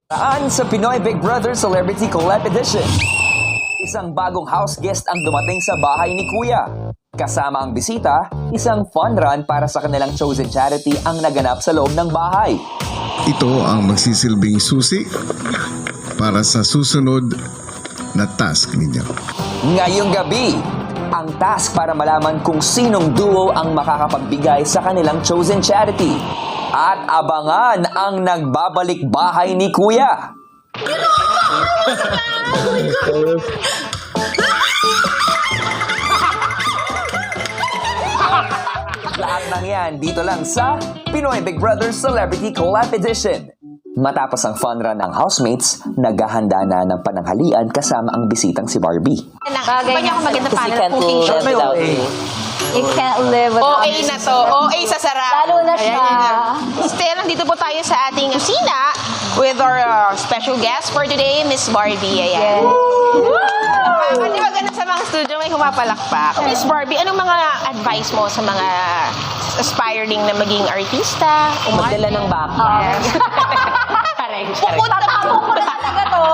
Saan sa Pinoy Big Brother Celebrity Collab Edition? Isang bagong house guest ang dumating sa bahay ni Kuya. Kasama ang bisita, isang fun run para sa kanilang chosen charity ang naganap sa loob ng bahay. Ito ang magsisilbing susi para sa susunod na task ninyo. Ngayong gabi, ang task para malaman kung sinong duo ang makakapagbigay sa kanilang chosen charity. At abangan ang nagbabalik bahay ni Kuya. Lahat ng yan dito lang sa Pinoy Big Brother Celebrity Collab Edition. Matapos ang fun run ng housemates, naghahanda na ng pananghalian kasama ang bisitang si Barbie. Bagay niya ako maganda panel ng cooking show. You can't live without OA na to. OA sa sarap. Lalo na siya. Still, nandito po tayo sa ating kusina with our special guest for today, Miss Barbie. Ayan. Pati maganda sa mga studio, may humapalakpak. Miss Barbie, anong mga advice mo sa mga aspiring na maging artista? Magdala ng backpack. Pupunta Tatapok ko na talaga to.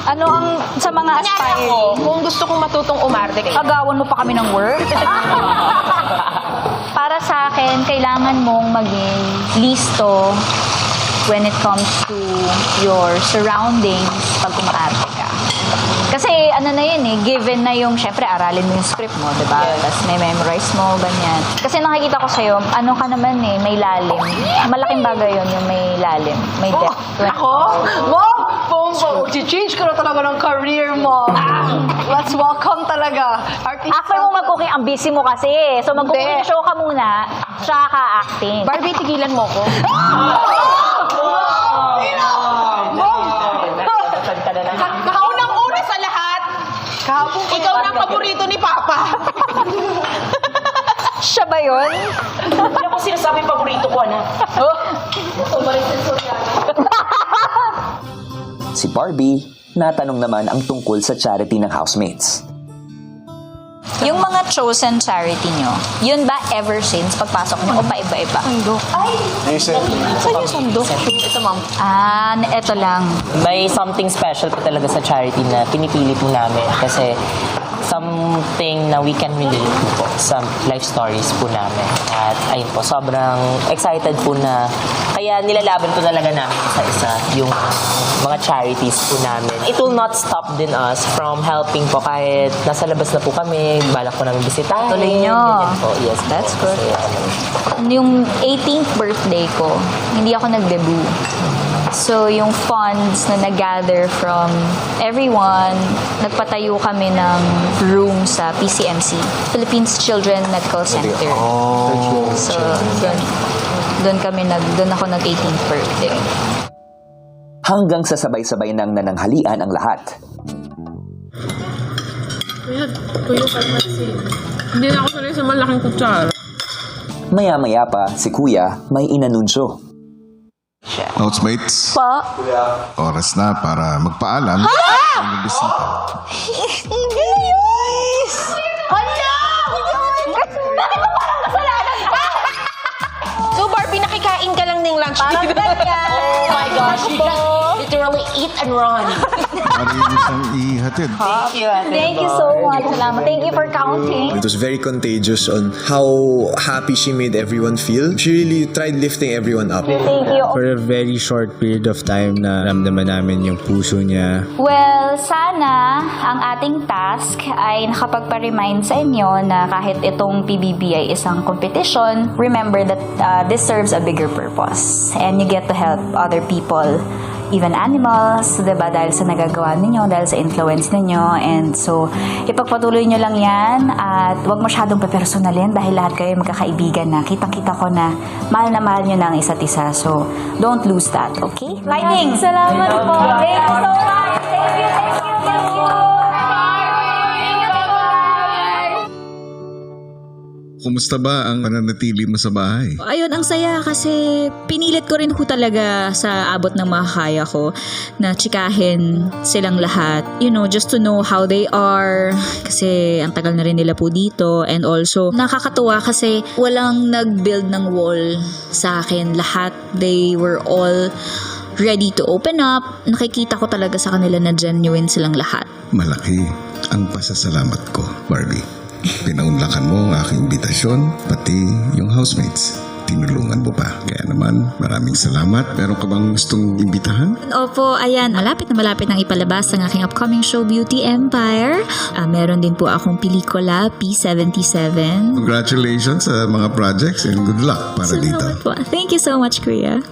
Ano ang sa mga Kunyari aspiring? ako, kung gusto kong matutong umarte kayo. Agawan mo pa kami ng work? Para sa akin, kailangan mong maging listo when it comes to your surroundings pag umaarte ka. Kasi ano na yun given na yung, syempre aralin mo yung script mo, diba? Yes. Tapos may memorize mo, ganyan. Kasi nakikita ko sa'yo, ano ka naman may lalim. Malaking bagay yun, yung may lalim, may depth. Ako? Mom! Bombo! Change ka na talaga ng career mo. Let's welcome talaga. Actually mo mag-cooking, ang busy mo kasi. So mag-cooking Hindi. show ka muna, tsaka ka acting. Barbie, tigilan mo ko. Kaunang-una sa lahat, Kahapon ko ikaw na ang paborito ni Papa. Siya ba yun? Ano ko sinasabi paborito ko, anak? Si Barbie, natanong naman ang tungkol sa charity ng housemates. Yung mga chosen charity nyo, yun ba ever since pagpasok nyo o pa iba-iba? Saan yung sandok? Ito, ma'am. Eto lang. May something special po talaga sa charity na pinipili po namin kasi something na we can relate po sa life stories po namin. At ayun po, sobrang excited po na kaya nilalaban po talaga namin isa-isa yung mga charities po namin. It will not stop din us from helping po kahit nasa labas na po kami, balak po namin bisitahin. Tuloy nyo. Ganyan po. Yes, That's po. good. Kasi, Yung 18th birthday ko, hindi ako nag-debut. So, yung funds na nag-gather from everyone, nagpatayo kami ng room sa PCMC, Philippines Children Medical Center. So, doon ako nag-18th birthday. Hanggang sa sabay-sabay ng nananghalian ang lahat. Kuya kalmatsin. Hindi na ako sanay sa malaking kutsara. Maya-maya pa, si Kuya may inanunsyo. Housemates, Pa? oras na para magpaalam sa inyong bisita. So, Barbie, nakikain ka lang ng lunch Parang dito. ganyan. Oh my gosh, you just literally eat and run. Para yun siyang ihatid. Thank you so much. Salamat. Thank you for counting. It was very contagious on how happy she made everyone feel. She really tried lifting everyone up. Thank you. For a very short period of time na ramdaman namin yung puso niya. Well, sana ang ating task ay nakapagpa-remind sa inyo na kahit itong PBB ay isang competition, remember that this serves a bigger purpose. And you get to help other people, even animals, diba? Dahil sa nagagawa ninyo, dahil sa influence ninyo. And so, ipagpatuloy nyo lang yan at huwag masyadong pepersonalin dahil lahat kayo magkakaibigan na. Kitang-kita ko na mahal nyo na ang isa't isa. So, don't lose that, okay? Fighting! Salamat po! Thank you so much! Thank you! Kumusta ba ang pananatili mo sa bahay? Ayun, ang saya kasi pinilit ko rin ho talaga sa abot ng makakaya ko na tsikahin silang lahat. You know, just to know how they are. Kasi ang tagal na rin nila po dito. And also, nakakatuwa kasi walang nag-build ng wall sa akin. Lahat, they were all ready to open up. Nakikita ko talaga sa kanila na genuine silang lahat. Malaki ang pasasalamat ko, Barbie. Pinaunlakan mo ang aking imbitasyon, pati yung housemates. Tinulungan mo pa. Kaya naman, maraming salamat. Meron ka bang gustong imbitahan? Opo, ayan, malapit na malapit nang ipalabas ang aking upcoming show Beauty Empire. Meron din po akong pelikula, P77. Congratulations sa mga projects and good luck para dito. Salamat po. Thank you so much, Kuya.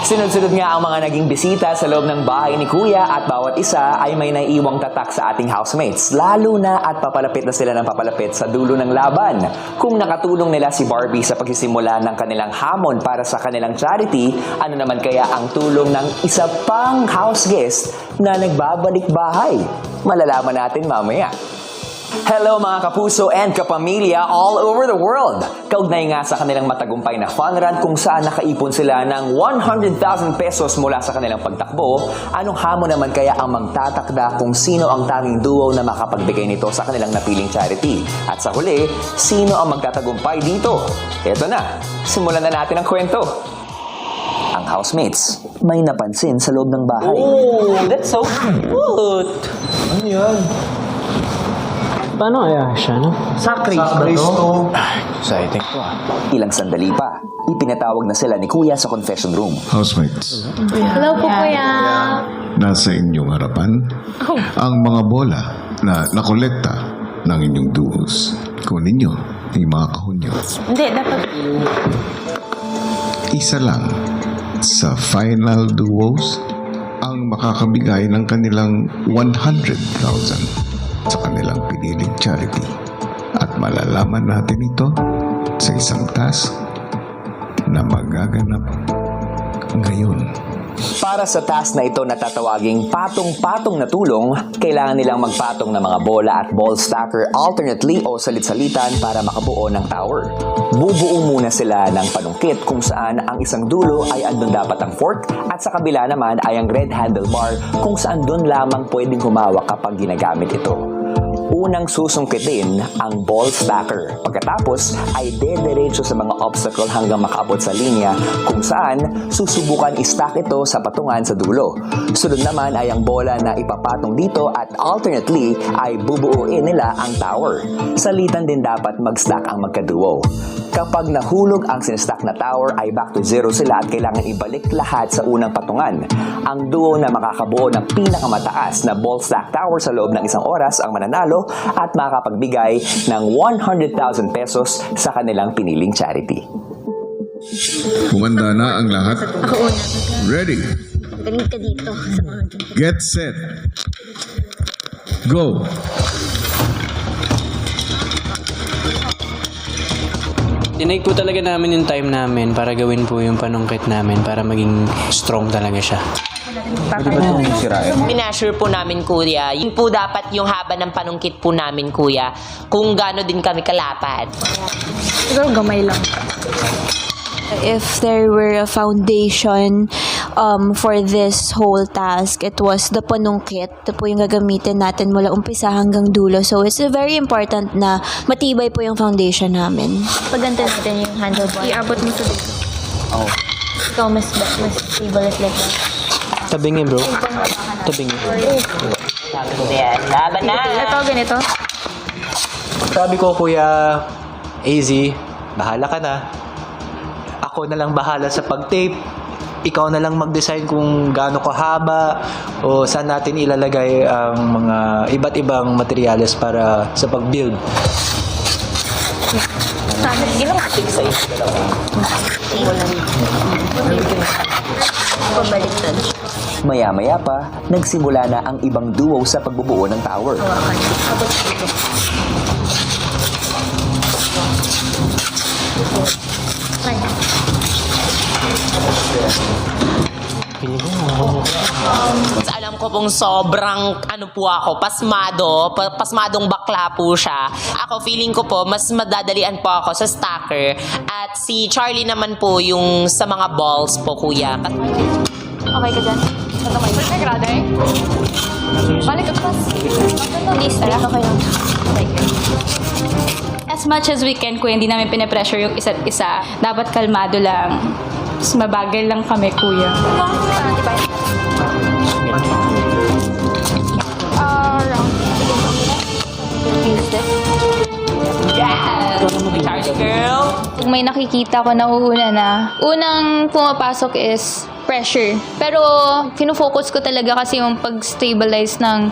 Sunod-sunod nga ang mga naging bisita sa loob ng bahay ni Kuya at bawat isa ay may naiiwang tatak sa ating housemates. Lalo na at papalapit na sila ng papalapit sa dulo ng laban. Kung nakatulong nila si Barbie sa pagsisimula ng kanilang hamon para sa kanilang charity, ano naman kaya ang tulong ng isa pang house guest na nagbabalik bahay? Malalaman natin mamaya. Hello mga kapuso and kapamilya all over the world! Kaugnay nga sa kanilang matagumpay na fun run kung saan nakaipon sila ng 100,000 pesos mula sa kanilang pagtakbo, anong hamon naman kaya ang magtatakda kung sino ang tanging duo na makapagbigay nito sa kanilang napiling charity? At sa huli, sino ang magtatagumpay dito? Eto na, simulan na natin ang kwento. Ang housemates may napansin sa loob ng bahay. Oh, that's so cute. Ano yan? Paano kaya siya, no? Sa Cristo. Exciting ko Ilang sandali pa, ipinatawag na sila ni Kuya sa confession room. Housemates, Hello po, Kuya. nasa inyong harapan ang mga bola na nakolekta ng inyong duos. Kunin nyo yung mga kahon nyo. Hindi, dapat... Isa lang sa final duos ang makakabigay ng kanilang 100,000 sa kanilang piniling charity. At malalaman natin ito sa isang task na magaganap ngayon. Para sa task na ito na tatawaging patong-patong na tulong, kailangan nilang magpatong ng mga bola at ball stacker alternately o salit-salitan para makabuo ng tower. Bubuo muna sila ng panungkit kung saan ang isang dulo ay andun dapat ang fork at sa kabila naman ay ang red handlebar kung saan doon lamang pwedeng humawak kapag ginagamit ito. Unang susungkitin ang ball stacker. Pagkatapos ay dediretso sa mga obstacle hanggang makaabot sa linya kung saan susubukan i-stack ito sa patungan sa dulo. Sunod naman ay ang bola na ipapatong dito at alternately ay bubuuin nila ang tower. Salitan din dapat mag-stack ang magkaduo. Kapag nahulog ang sinstack na tower ay back to zero sila at kailangan ibalik lahat sa unang patungan. Ang duo na makakabuo ng pinakamataas na ball stack tower sa loob ng isang oras ang mananalo at makakapagbigay ng 100,000 pesos sa kanilang piniling charity. Kumanda na ang lahat. Ready? Galing ka dito. Get set. Go. Tinake po talaga namin yung time namin para gawin po yung panungkit namin para maging strong talaga siya. Minasure po namin, Kuya. Yun po dapat yung haba ng panungkit po namin, Kuya. Kung gaano din kami kalapad. Siguro gamay lang. If there were a foundation for this whole task, it was the panungkit. Ito po yung gagamitin natin mula umpisa hanggang dulo. So, it's very important na matibay po yung foundation namin. Paganda natin yung handlebar. Iabot mo sa dito. Oh. Ikaw, mas stable at like that. Tabingi, bro. Tabingi. Sabi ko yan. Laban na! Ito, ganito. Sabi ko, Kuya AZ, bahala ka na. Ako na lang bahala sa pag-tape. Ikaw na lang mag-design kung gaano kahaba o saan natin ilalagay ang mga iba't ibang materyales para sa pag-build. Ilang ating sa'yo? Maya-maya pa, nagsimula na ang ibang duo sa pagbubuo ng tower. Alam ko pong sobrang pasmadong bakla po siya. Ako feeling ko po mas madadalian po ako sa stacker at si Charlie naman po yung sa mga balls po, Kuya. Okay ka dyan? Ito kayo. Okay, grabe. Balik ka pas. Please, okay lang. As much as we can, kuya, hindi namin pinapressure yung isa't isa. Dapat kalmado lang. Mas mabagal lang kami, kuya. Pag may nakikita ko na uuna na, unang pumapasok is pressure. Pero, fino-focus ko talaga kasi yung pag-stabilize ng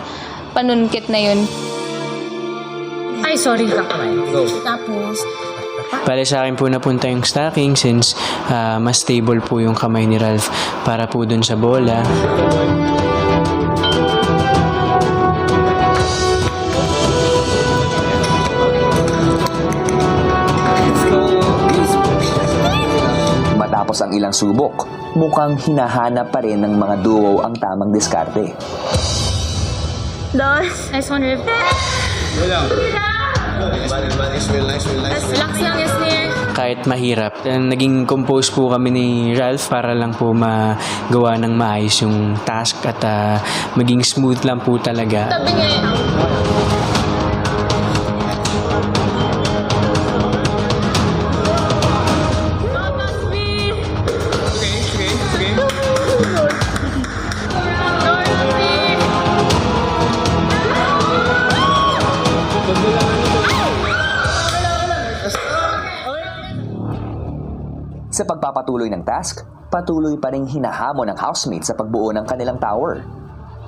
panunkit na yun. Ay, sorry. Tapos, Bale sa akin po napunta yung stacking since mas stable po yung kamay ni Ralph para po dun sa bola. Matapos ang ilang subok, mukhang hinahanap pa rin ng mga duo ang tamang diskarte. Nice one, Riv. Relax lang, Yasnir. Kahit mahirap, naging compose po kami ni Ralph para lang po magawa ng maayos yung task at maging smooth lang po talaga. Tabi niya eh. Sa pagpapatuloy ng task, patuloy pa rin hinahamon ng housemates sa pagbuo ng kanilang tower.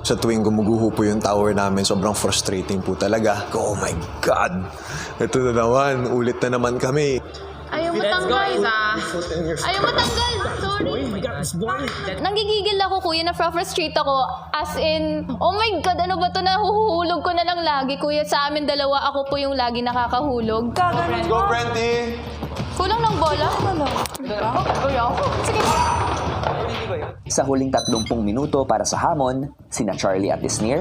Sa tuwing gumuguho po yung tower namin, sobrang frustrating po talaga. Oh my God! Ito na naman, ulit na naman kami. Ayaw matanggal. Ayaw matanggal. Sorry. Nanggigigil ako, kuya, na-frustrate ako. As in, oh my God, ano ba to? Nahuhulog ko na lang lagi, kuya. Sa amin dalawa, ako po yung lagi nakakahulog. Let's go, Brenty! Kulang ng bola? Sige. Sa huling 30 minuto para sa hamon, sina Charlie at Disney,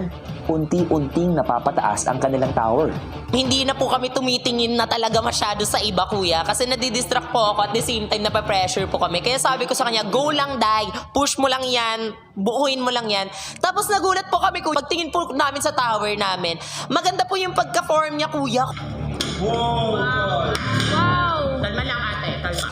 unti-unting napapataas ang kanilang tower. Hindi na po kami tumitingin na talaga masyado sa iba, kuya. Kasi nadidistract po ako at the same time napapressure po kami. Kaya sabi ko sa kanya, go lang, Day. Push mo lang yan. Buuin mo lang yan. Tapos nagulat po kami, kuya. Pagtingin po namin sa tower namin, maganda po yung pagka-form niya, kuya. Wow. Kalma lang, ate. Kalma.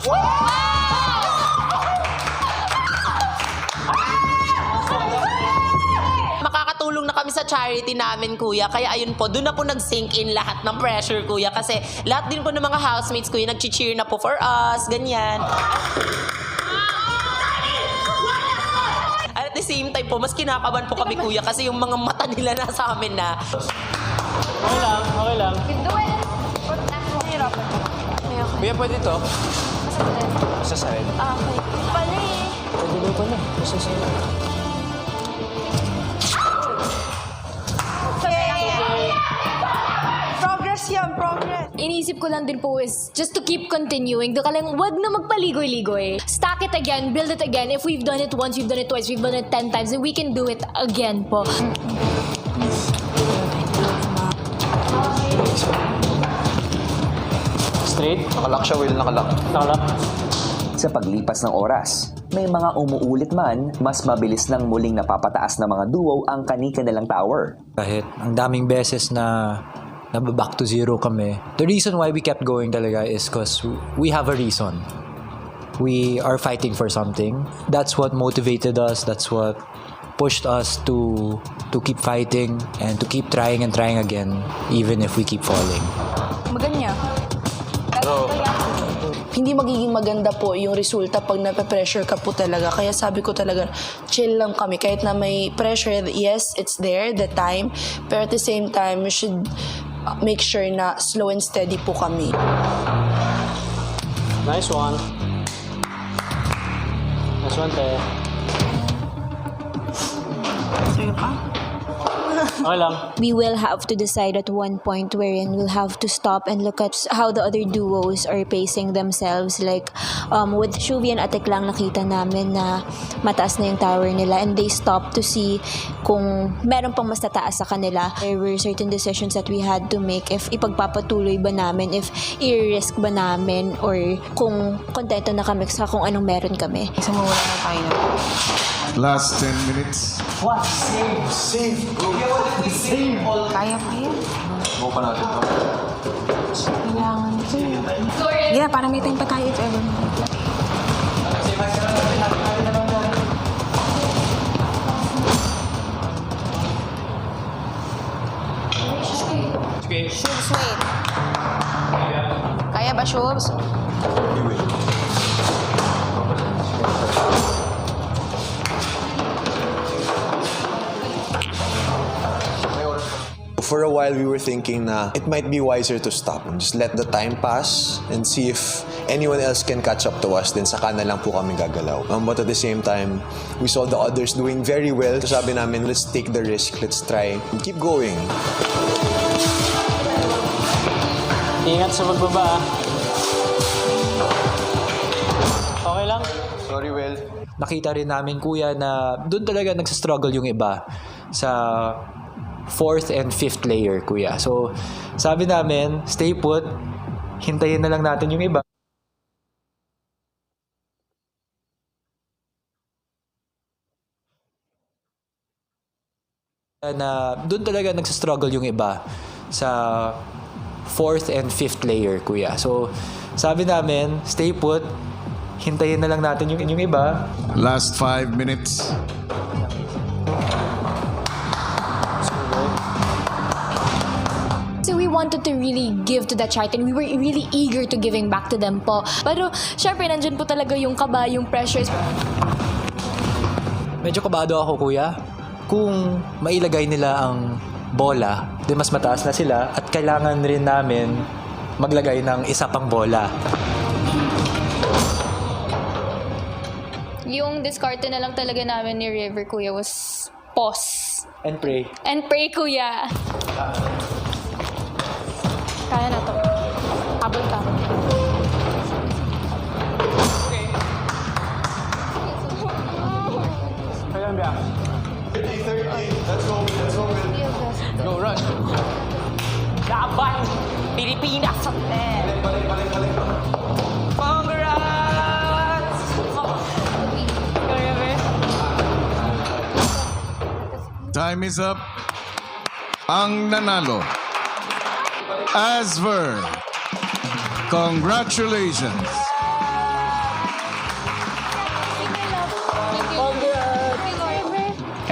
Makakatulong na kami sa charity namin, kuya. Kaya ayun po, doon na po nag-sink in lahat ng pressure, kuya. Kasi lahat din po ng mga housemates, kuya, nag-cheer na po for us, ganyan. At the same time po, mas kinakabahan po kami, kuya, kasi yung mga mata nila nasa amin na. Okay lang. Kuya, pwede to? Basta sa red. Okay. Pali. Pwede ba pala? Basta sa red. Progress yan, progress. Iniisip ko lang din po is just to keep continuing. Doon ka lang, wag na magpaligoy-ligoy. Stack it again, build it again. If we've done it once, we've done it twice, we've done it 10 times, then we can do it again po. Straight? Nakalak siya, Will. Nakalak. Sa paglipas ng oras, may mga umuulit man, mas mabilis nang muling napapataas ng mga duo ang kani-kanilang tower. Kahit ang daming beses na back to zero kami, the reason why we kept going talaga is because we have a reason. We are fighting for something. That's what motivated us. That's what pushed us to keep fighting and to keep trying and trying again, even if we keep falling. Maganya. Hindi magiging maganda po yung resulta pag nape-pressure ka po talaga. Kaya sabi ko talaga, chill lang kami. Kahit na may pressure, yes, it's there, the time. Pero at the same time, we should make sure na slow and steady po kami. Nice one. Nice one, te. Sige pa. Okay lang. We will have to decide at one point wherein we'll have to stop and look at how the other duos are pacing themselves. Like, With Shuvi and Ate Klang, nakita namin na mataas na yung tower nila and they stopped to see kung meron pang mas tataas sa kanila. There were certain decisions that we had to make if ipagpapatuloy ba namin, if i-risk ba namin, or kung kontento na kami sa kung anong meron kami. Isa mo wala na tayo na. Last 10 minutes. Kaya pa yan. Go pa natin to. Kailangan ko. Yeah, parang may time pa tayo if ever. Shubs, wait. Kaya ba, Shubs? For a while, we were thinking na it might be wiser to stop and just let the time pass and see if anyone else can catch up to us. Then saka na lang po kami gagalaw. But at the same time, we saw the others doing very well. So sabi namin, let's take the risk. Let's try. Keep going. Ingat sa pagbaba. Okay lang? Sorry, Will. Nakita rin namin, kuya, na doon talaga nagsastruggle yung iba sa 4th and 5th layer, kuya. So, sabi namin, stay put, hintayin na lang natin yung iba. Na doon talaga nagsastruggle yung iba sa 4th and 5th layer, kuya. So, sabi namin, stay put, hintayin na lang natin yung iba. Last 5 minutes. So we wanted to really give to that charity and we were really eager to giving back to them po. Pero syempre nandyan po talaga yung kaba, yung pressures. Medyo kabado ako, kuya. Kung mailagay nila ang bola, di mas mataas na sila at kailangan rin namin maglagay ng isa pang bola. Yung diskarte na lang talaga namin ni River, kuya, was pause. And pray. And pray, kuya. Kaya na to. Habol ka. Kailan ba? 30. Let's go. Go, run! Laban! Pilipinas! Balik. Congrats! Time is up. Ang nanalo, Asver. Congratulations.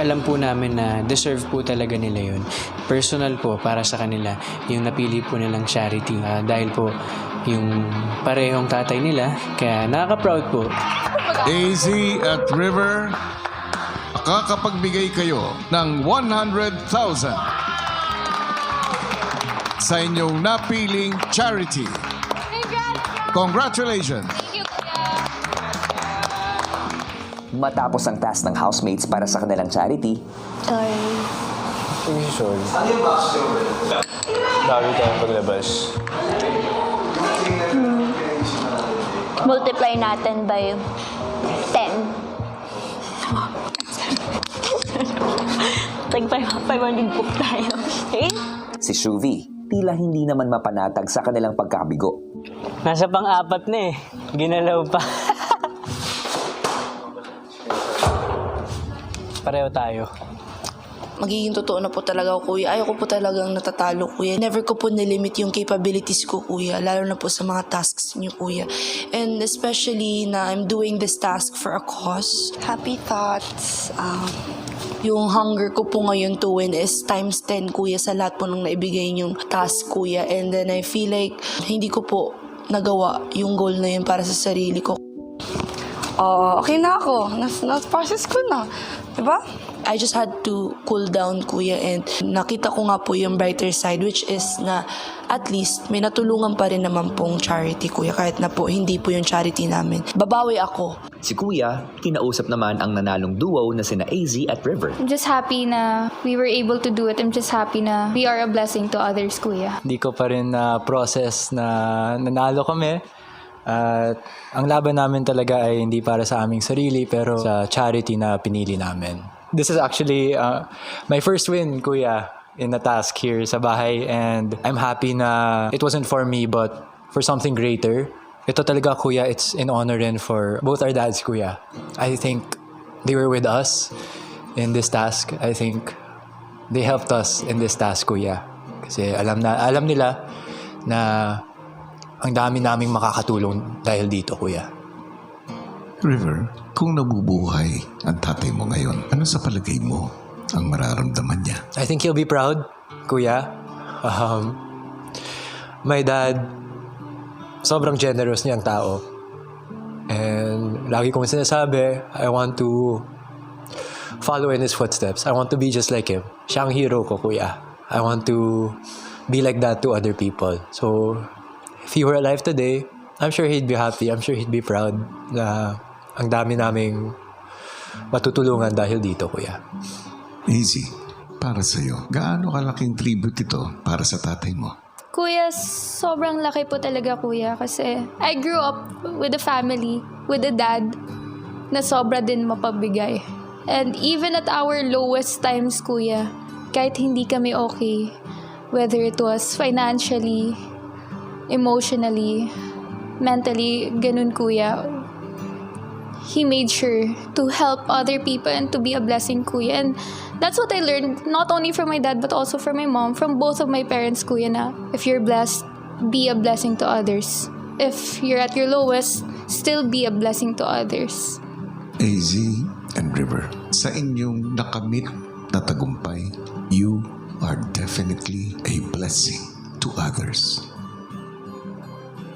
Alam po namin na deserve po talaga nila yun. Personal po para sa kanila yung napili po nilang charity. Dahil po yung parehong tatay nila, kaya nakaka-proud po. AZ at River, makakapagbigay kayo ng 100,000 sa inyong napiling charity. Congratulations! Matapos ang task ng housemates para sa kanilang charity, Sorry. Ano yung box nyo, Will? Dami tayong paglabas. Multiply natin by 10. Like 500 book tayo. Okay? si Shuvi tila hindi naman mapanatag sa kanilang pagkabigo. Nasa pang-apat na eh. Ginalaw pa. Pareho tayo. Magiging totoo na po talaga ako, kuya. Ayoko po talagang natatalo, kuya. Never ko po nilimit yung capabilities ko, kuya. Lalo na po sa mga tasks niyo, kuya. And especially na I'm doing this task for a cause. Happy thoughts. Yung hunger ko po ngayon to win is times 10, kuya, sa lahat po nang naibigay yung task, kuya. And then I feel like hindi ko po nagawa yung goal na yun para sa sarili ko. Okay na ako. Na-process ko na. Diba? I just had to cool down, kuya, and nakita ko nga po yung brighter side, which is na at least may natulungan pa rin naman pong charity, kuya, kahit na po hindi po yung charity namin. Babawi ako. Si Kuya, kinausap naman ang nanalong duo na sina AZ at River. I'm just happy na we were able to do it. I'm just happy na we are a blessing to others, kuya. Hindi ko pa rin na-process na nanalo kami. At ang laban namin talaga ay hindi para sa aming sarili pero sa charity na pinili namin. This is actually my first win, Kuya, in the task here sa bahay, and I'm happy na it wasn't for me but for something greater. Ito talaga, Kuya, it's an honor rin for both our dads, Kuya. I think they were with us in this task. I think they helped us in this task, Kuya. Kasi alam nila na ang dami naming makakatulong dahil dito, Kuya. River, kung nabubuhay ang tatay mo ngayon, ano sa palagay mo ang mararamdaman niya? I think he'll be proud, Kuya. My dad, sobrang generous niyang tao. And lagi kong sinasabi, I want to follow in his footsteps. I want to be just like him. Siya ang hero ko, Kuya. I want to be like that to other people. So, if he were alive today, I'm sure he'd be happy. I'm sure he'd be proud na ang dami naming matutulungan dahil dito, Kuya. Easy, para sa'yo, gaano kalaking tribute ito para sa tatay mo? Kuya, sobrang laki po talaga, Kuya. Kasi I grew up with a family, with a dad na sobra din mapabigay. And even at our lowest times, Kuya, kahit hindi kami okay, whether it was financially, emotionally, mentally, ganun, Kuya, he made sure to help other people and to be a blessing, Kuya. And that's what I learned, not only from my dad, but also from my mom, from both of my parents, Kuya, na if you're blessed, be a blessing to others. If you're at your lowest, still be a blessing to others. AZ and River, sa inyong nakamit na tagumpay, you are definitely a blessing to others.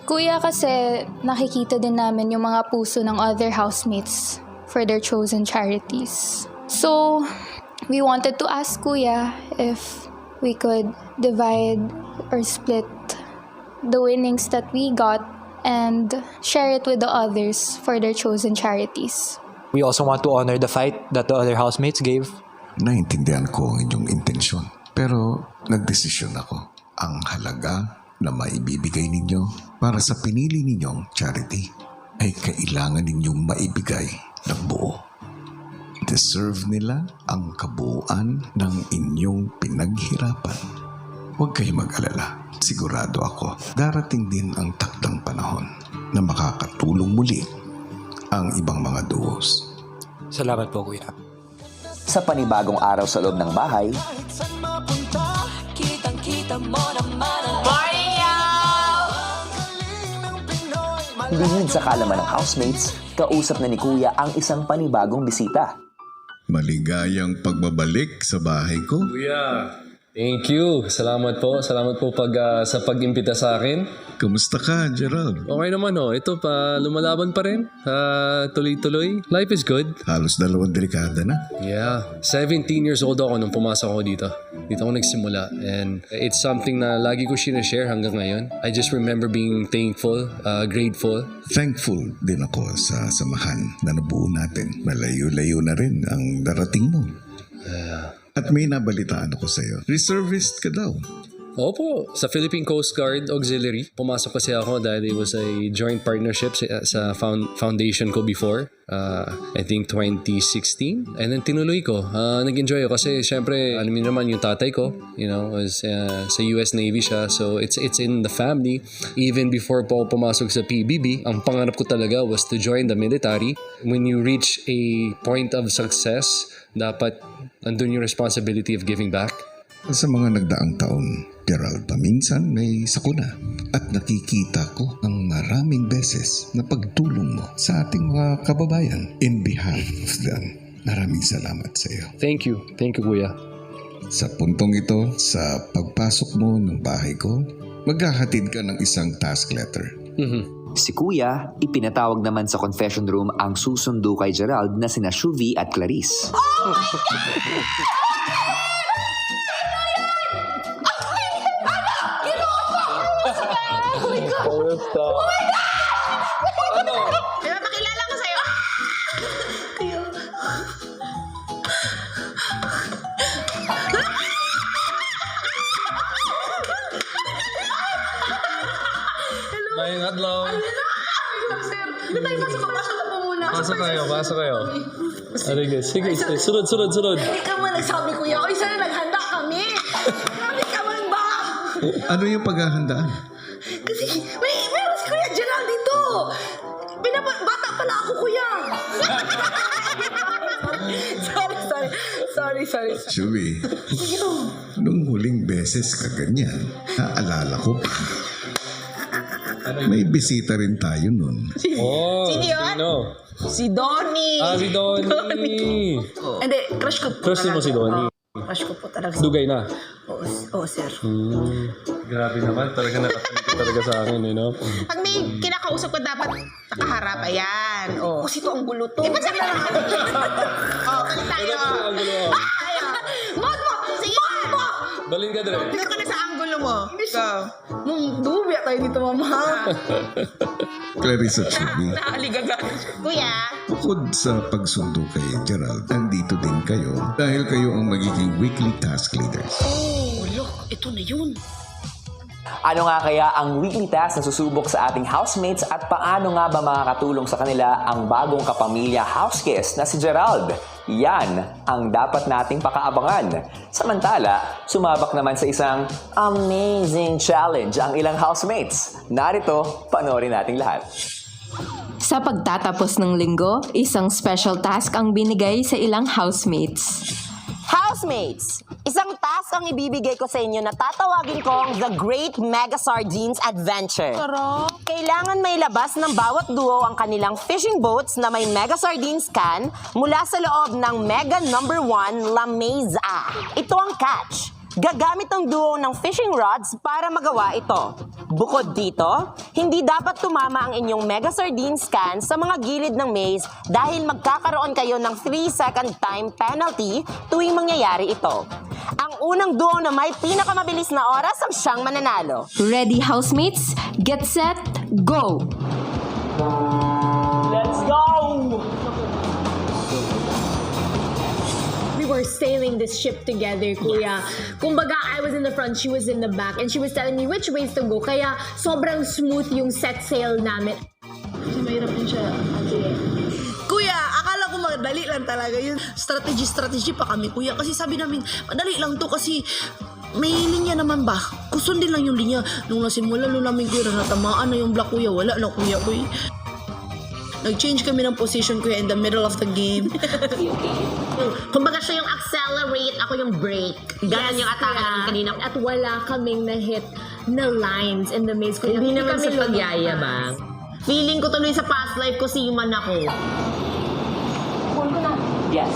Kuya, kasi nakikita din namin yung mga puso ng other housemates for their chosen charities. So, we wanted to ask Kuya if we could divide or split the winnings that we got and share it with the others for their chosen charities. We also want to honor the fight that the other housemates gave. Naintindihan ko ang inyong intensyon, pero nagdesisyon ako. Ang halaga na maibibigay ninyo para sa pinili ninyong charity ay kailangan ninyong maibigay ng buo. Deserve nila ang kabuuan ng inyong pinaghirapan. Huwag kayong mag-alala. Sigurado ako, darating din ang takdang panahon na makakatulong muli ang ibang mga duos. Salamat po, Kuya. Sa panibagong araw sa loob ng bahay, lingid sa kaalaman ng housemates, kausap na ni Kuya ang isang panibagong bisita. Maligayang pagbabalik sa bahay ko. Kuya, thank you. Salamat po sa pag-imbita sa akin. Kamusta ka, Gerald? Okay naman ito pa, lumalaban pa rin. Tuloy-tuloy. Life is good. Halos 2 dekada na. Yeah. 17 years old ako nung pumasok ako dito. Dito ako nagsimula. And it's something na lagi ko sinashare hanggang ngayon. I just remember being thankful, grateful. Thankful din ako sa samahan na nabuo natin. Malayo-layo na rin ang darating mo. At may nabalitaan ako sa'yo. Reservist ka daw. Opo, sa Philippine Coast Guard Auxiliary. Pumasok kasi ako dahil it was a joint partnership sa foundation ko before. I think 2016. And then tinuloy ko. Nag-enjoy ako kasi syempre, alam niyo naman yung tatay ko, was sa US Navy siya. So it's in the family. Even before po pumasok sa PBB, ang pangarap ko talaga was to join the military. When you reach a point of success, dapat nandun yung responsibility of giving back. Sa mga nagdaang taon, Gerald, paminsan may sakuna at nakikita ko ang maraming beses na pagtulong mo sa ating mga kababayan. In behalf of them, maraming salamat sa iyo. Thank you, Kuya. Sa puntong ito, sa pagpasok mo ng bahay ko, maghahatid ka ng isang task letter. Si Kuya, ipinatawag naman sa confession room ang susundo kay Gerald na sina Shuvi at Clarice. Pakilala ko sa'yo. Mayang adlaw. Pasok kayo. Ano guys? Sige, sunod. Hindi ka man nagsabi, kuya. Oy, sana naghanda kami. Grabe ka man ba? Ano yung paghahandaan? Kasi meron si Kuya Gerald dito. Bata pala ako, kuya. Sorry. Shubi, nung huling beses ka ganyan, naalala ko pa. May bisita rin tayo nun. Oh, Sino yun? sino? Si Donnie. Si Donnie. Hindi, crush ko po. Crush mo si Donnie. Crush ko po talaga. Dugay na. Oo, sir. Grabe naman. Talaga nakatalikod talaga sa akin, no? Pag may kinakausap ko, dapat nakaharap. Ayan. Oh. Kasi ito ang gulo to. Ba't sabi lang ako? Balik tayo. Mod mo! Sige, mod mo! Balin ka, Dre. Tingnan ko na sa angulo mo. Go. Dubiya tayo dito, mama. Clarissa Shubi, Kuya, bukod sa pagsundo kay Gerald, andito din kayo dahil kayo ang magiging weekly task leaders. Look, ito na yun. Ano nga kaya ang weekly task na susubok sa ating housemates at paano nga ba makakatulong sa kanila ang bagong kapamilya house guest na si Gerald? Yan ang dapat nating pakaabangan. Samantala, sumabak naman sa isang amazing challenge ang ilang housemates. Narito, panoorin nating lahat. Sa pagtatapos ng linggo, isang special task ang binigay sa ilang housemates. Housemates, isang task ang ibibigay ko sa inyo na tatawagin kong The Great Mega Sardines Adventure. Kailangan may labas ng bawat duo ang kanilang fishing boats na may Mega Sardines can mula sa loob ng Mega Number 1 La Mesa. Ito ang catch. Gagamit ang duo ng fishing rods para magawa ito. Bukod dito, hindi dapat tumama ang inyong Mega Sardines can sa mga gilid ng maze dahil magkakaroon kayo ng 3-second time penalty tuwing mangyayari ito. Ang unang duo na may pinakamabilis na oras ang siyang mananalo. Ready, housemates? Get set, go! Let's go! We were sailing this ship together, Kuya. Kumbaga, I was in the front, she was in the back, and she was telling me which ways to go. Kaya sobrang smooth yung set sail namin. Mahirap din siya. Kuya, akala ko madali lang talaga yun. Strategy pa kami, kuya. Kasi sabi namin, madali lang to kasi may linya naman ba? Kusundin lang yung linya. Nung nasimula, namin kuya, natamaan na yung black, kuya. Wala na, kuya. Nag-change kami ng position, kuya, in the middle of the game. Kumbaga siya yung accelerate, ako yung brake. Ganun yung atake namin kanina. At wala kaming na-hit na lines in the maze. Kuya, hindi naman kami sa pagyayabang. Feeling ko tuloy sa past life ko seaman ako. Yes.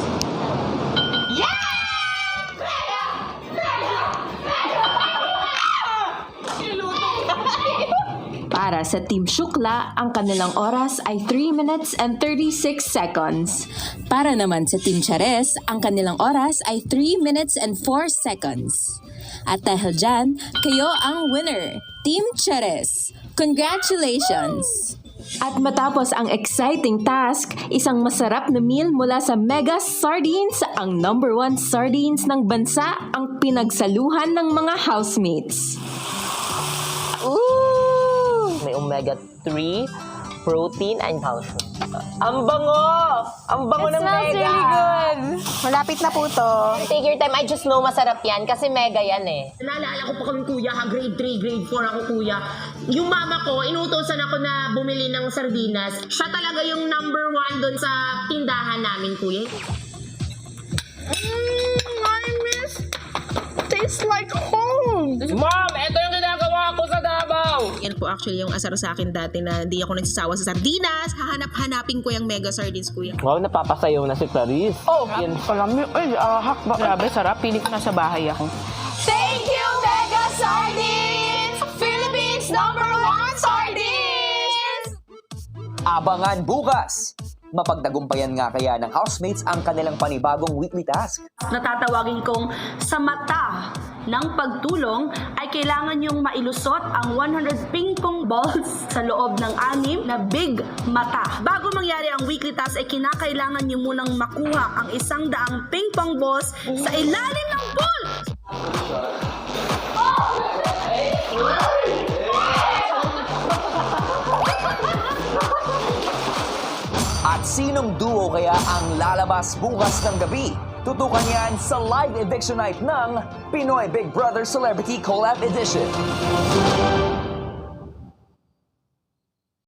Para sa Team Shukla, ang kanilang oras ay 3 minutes and 36 seconds. Para naman sa Team Chares, ang kanilang oras ay 3 minutes and 4 seconds. At dahil dyan, kayo ang winner, Team Chares. Congratulations! At matapos ang exciting task, isang masarap na meal mula sa Mega Sardines, ang number 1 sardines ng bansa, ang pinagsaluhan ng mga housemates. May omega-3, protein, and calcium. Ang bango! Ang bango ng mega! It smells really good. Malapit na po to. Take your time. I just know masarap yan kasi mega yan eh. Naalala ko pa kami, kuya, grade 3, grade 4 ako, kuya. Yung mama ko, inutosan ako na bumili ng sardinas. Siya talaga yung number 1 doon sa tindahan namin, kuya. I miss. Tastes like home. Mom, ito yung ginagawa ko sa Davao. Yan po actually yung asar sa akin dati na di ako nagsasawa sa sardinas. Hahanap-hanapin ko yung Mega Sardines, kuya. Wow, napapasayaw na si Clarice. Oh, yan. Palami. Ay, hakba. Grabe, sarap. Pilit na sa bahay ako. Thank you, Mega Sardines! Philippines number 1 sardines! Abangan bukas! Mapagtagumpayan nga kaya ng housemates ang kanilang panibagong weekly task. Natatawagin kong sa mata ng pagtulong ay kailangan yung mailusot ang 100 ping-pong balls sa loob ng 6 na big mata. Bago mangyari ang weekly task ay kinakailangan nyo munang makuha ang 100 ping-pong balls sa ilalim ng pool. kaya ang lalabas bukas ng gabi? Tutukan yan sa live eviction night ng Pinoy Big Brother Celebrity Collab Edition.